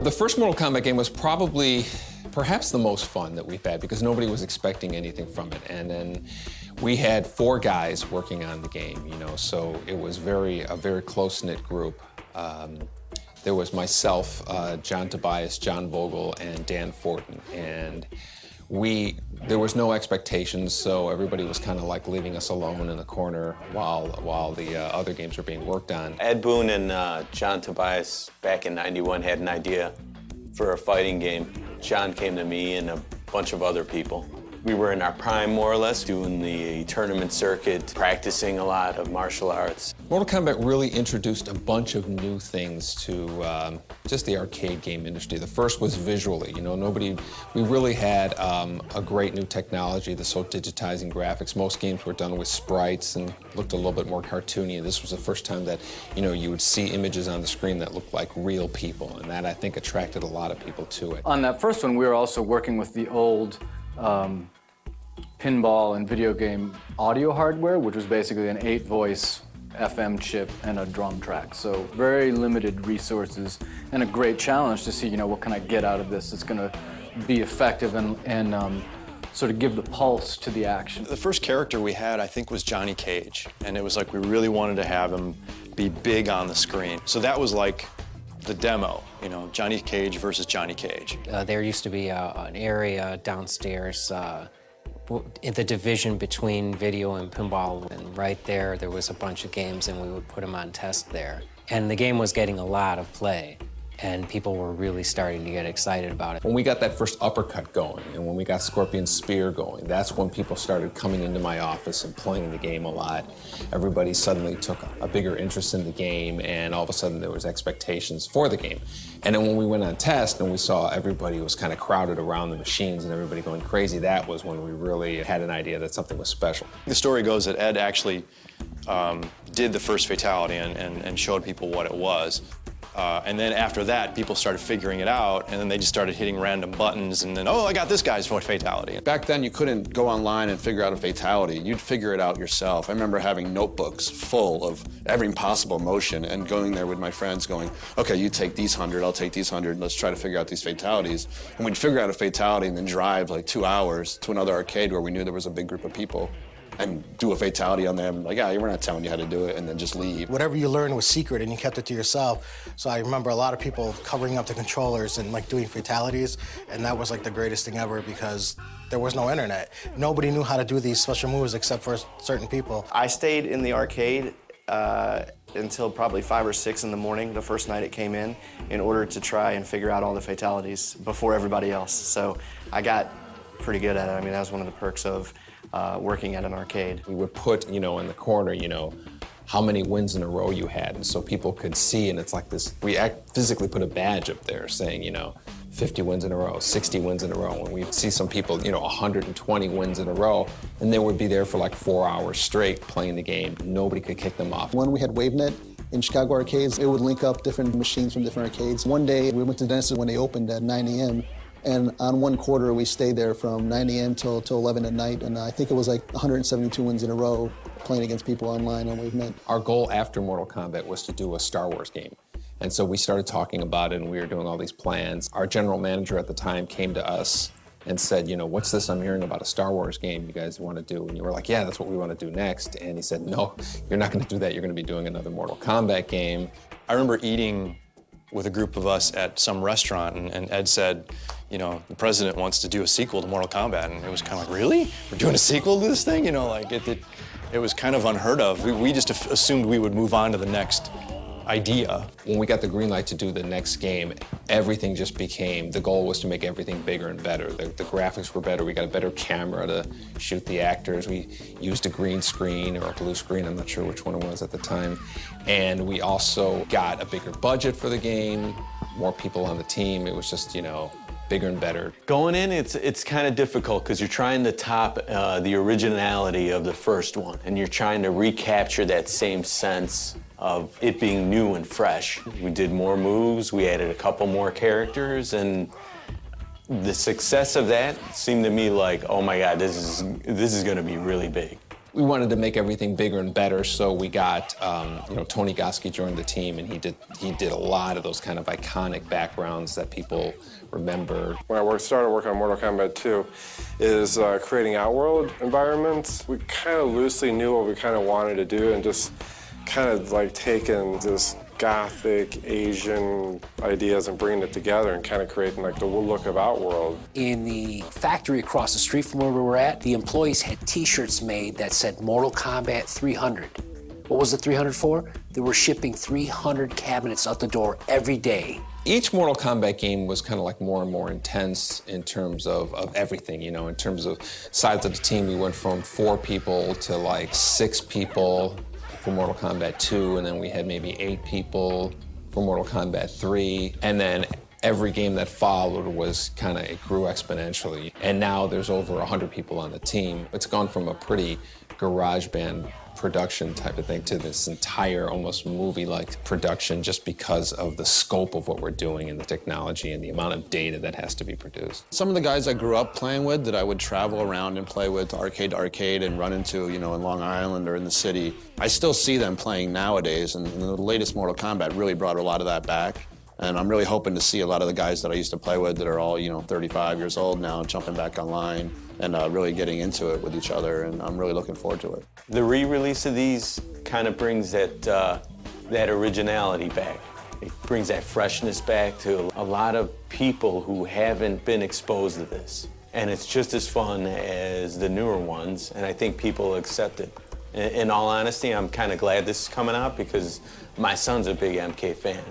The first Mortal Kombat game was probably perhaps the most fun that we've had because nobody was expecting anything from it. And then we had 4 guys working on the game, you know, so it was a very close-knit group. There was myself, John Tobias, John Vogel, and Dan Fortin. And there was no expectations, so everybody was kind of like leaving us alone in the corner while the other games were being worked on. Ed Boon and John Tobias back in '91 had an idea for a fighting game. John came to me and a bunch of other people. We were in our prime, more or less, doing the tournament circuit, practicing a lot of martial arts. Mortal Kombat really introduced a bunch of new things to just the arcade game industry. The first was visually, you know, we really had a great new technology, the digitizing graphics. Most games were done with sprites and looked a little bit more cartoony. And this was the first time that, you know, you would see images on the screen that looked like real people, and that, I think, attracted a lot of people to it. On that first one, we were also working with the old pinball and video game audio hardware, which was basically an 8-voice FM chip and a drum track. So very limited resources and a great challenge to see, you know, what can I get out of this that's gonna be effective and sort of give the pulse to the action. The first character we had, I think, was Johnny Cage. And it was like we really wanted to have him be big on the screen. So that was like the demo, you know, Johnny Cage versus Johnny Cage. There used to be an area downstairs in the division between video and pinball, and right there was a bunch of games, and we would put them on test there. And the game was getting a lot of play, and people were really starting to get excited about it. When we got that first uppercut going, and when we got Scorpion Spear going, that's when people started coming into my office and playing the game a lot. Everybody suddenly took a bigger interest in the game, and all of a sudden there was expectations for the game. And then when we went on test and we saw everybody was kind of crowded around the machines and everybody going crazy, that was when we really had an idea that something was special. The story goes that Ed actually did the first fatality and showed people what it was. And then after that, people started figuring it out, and then they just started hitting random buttons, and then, oh, I got this guy's fatality. Back then, you couldn't go online and figure out a fatality. You'd figure it out yourself. I remember having notebooks full of every possible motion and going there with my friends going, okay, you take these 100, I'll take these 100, let's try to figure out these fatalities. And we'd figure out a fatality and then drive like 2 hours to another arcade where we knew there was a big group of people and do a fatality on them, like, yeah, we're not telling you how to do it, and then just leave. Whatever you learned was secret, and you kept it to yourself. So I remember a lot of people covering up the controllers and like doing fatalities, and that was like the greatest thing ever because there was no internet. Nobody knew how to do these special moves except for certain people. I stayed in the arcade until probably 5 or 6 in the morning, the first night it came in order to try and figure out all the fatalities before everybody else. So I got pretty good at it. I mean, that was one of the perks of working at an arcade. We would put, you know, in the corner, you know, how many wins in a row you had, and so people could see, and it's like this, physically put a badge up there saying, you know, 50 wins in a row, 60 wins in a row, and we'd see some people, you know, 120 wins in a row, and they would be there for like 4 hours straight playing the game. Nobody could kick them off. When we had WaveNet in Chicago arcades, it would link up different machines from different arcades. One day, we went to Dennis's when they opened at 9 a.m., and on one quarter, we stayed there from 9 a.m. till 11 at night, and I think it was like 172 wins in a row playing against people online on WaveNet. Our goal after Mortal Kombat was to do a Star Wars game. And so we started talking about it, and we were doing all these plans. Our general manager at the time came to us and said, you know, what's this I'm hearing about a Star Wars game you guys want to do? And you were like, yeah, that's what we want to do next. And he said, no, you're not going to do that. You're going to be doing another Mortal Kombat game. I remember eating with a group of us at some restaurant, and Ed said, you know, the president wants to do a sequel to Mortal Kombat, and it was kind of like, really? We're doing a sequel to this thing? You know, like, it was kind of unheard of. We just assumed we would move on to the next idea. When we got the green light to do the next game, everything just became, the goal was to make everything bigger and better. The graphics were better, we got a better camera to shoot the actors. We used a green screen or a blue screen, I'm not sure which one it was at the time. And we also got a bigger budget for the game, more people on the team. It was just, you know, bigger and better. Going in, it's kind of difficult because you're trying to top the originality of the first one, and you're trying to recapture that same sense of it being new and fresh. We did more moves, we added a couple more characters, and the success of that seemed to me like, oh my God, this is gonna be really big. We wanted to make everything bigger and better, so we got Tony Goski joined the team, and he did a lot of those kind of iconic backgrounds that people remember. When I started working on Mortal Kombat 2, is creating outworld environments. We kind of loosely knew what we kind of wanted to do, and just kind of like taking this Gothic Asian ideas and bringing it together and kind of creating like the look of Outworld. In the factory across the street from where we were at, the employees had T-shirts made that said Mortal Kombat 300. What was the 300 for? They were shipping 300 cabinets out the door every day. Each Mortal Kombat game was kind of like more and more intense in terms of everything, in terms of size of the team. We went from 4 people to like 6 people for Mortal Kombat 2, and then we had maybe 8 people for Mortal Kombat 3, and then every game that followed was it grew exponentially. And now there's over 100 people on the team. It's gone from a pretty garage band production type of thing to this entire almost movie-like production, just because of the scope of what we're doing and the technology and the amount of data that has to be produced. Some of the guys I grew up playing with that I would travel around and play with arcade to arcade and run into, in Long Island or in the city, I still see them playing nowadays, and the latest Mortal Kombat really brought a lot of that back. And I'm really hoping to see a lot of the guys that I used to play with that are all, 35 years old now, jumping back online and really getting into it with each other, and I'm really looking forward to it. The re-release of these kind of brings that originality back. It brings that freshness back to a lot of people who haven't been exposed to this. And it's just as fun as the newer ones, and I think people accept it. In all honesty, I'm kind of glad this is coming out, because my son's a big MK fan.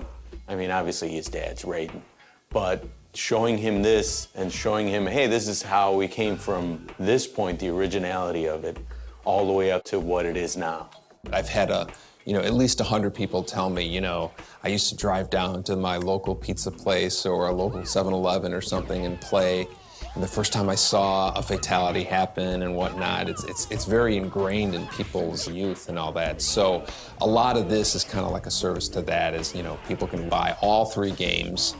I mean, obviously his dad's Raiden, but showing him this and showing him, hey, this is how we came from this point, the originality of it, all the way up to what it is now. I've had at least 100 people tell me, I used to drive down to my local pizza place or a local 7-Eleven or something and play. And the first time I saw a fatality happen and whatnot, it's very ingrained in people's youth and all that. So a lot of this is kind of like a service to that, is, people can buy all 3 games,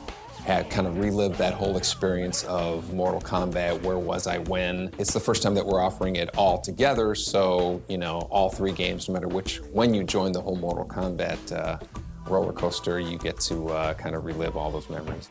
kind of relive that whole experience of Mortal Kombat, where was I when. It's the first time that we're offering it all together, so, all 3 games, no matter when you join the whole Mortal Kombat roller coaster, you get to kind of relive all those memories.